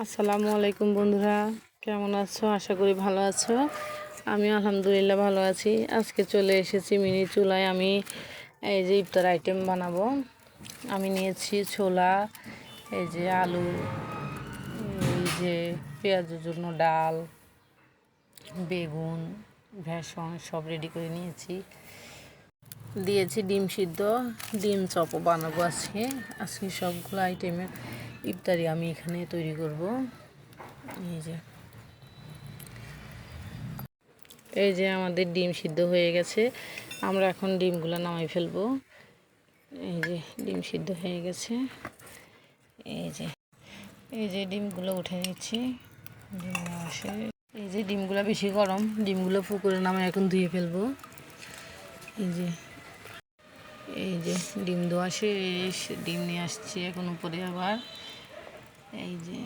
আসসালামু আলাইকুম বন্ধুরা, কেমন আছো? আশা করি ভালো আছো। আমি আলহামদুলিল্লাহ ভালো আছি। আজকে চলে এসেছি মিনি চুলায়। আমি এই যে ইফতার আইটেম বানাবো। আমি নিয়েছি ছোলা, এই যে আলু, এই যে পেঁয়াজের জন্য ডাল, বেগুন, ভেষণ সব রেডি করে নিয়েছি। দিয়েছি ডিম সিদ্ধ, ডিম চপও বানাবো আজকে। আজকে সবগুলো আইটেমের ইফতারি আমি এখানে তৈরি করব। এই যে আমাদের ডিম সিদ্ধ হয়ে গেছে। আমরা এখন ডিমগুলো নামাই ফেলবো। এই যে ডিম সিদ্ধ হয়ে গেছে। এই যে ডিমগুলো উঠে নিচ্ছি। ডিম আসে, এই যে ডিমগুলো বেশি গরম, ডিমগুলো পুকুরে নামে এখন ধুয়ে ফেলবো। এই যে ডিম ধোয়া শেষ, ডিম নিয়ে আসছি এখন উপরে আবার। এই যে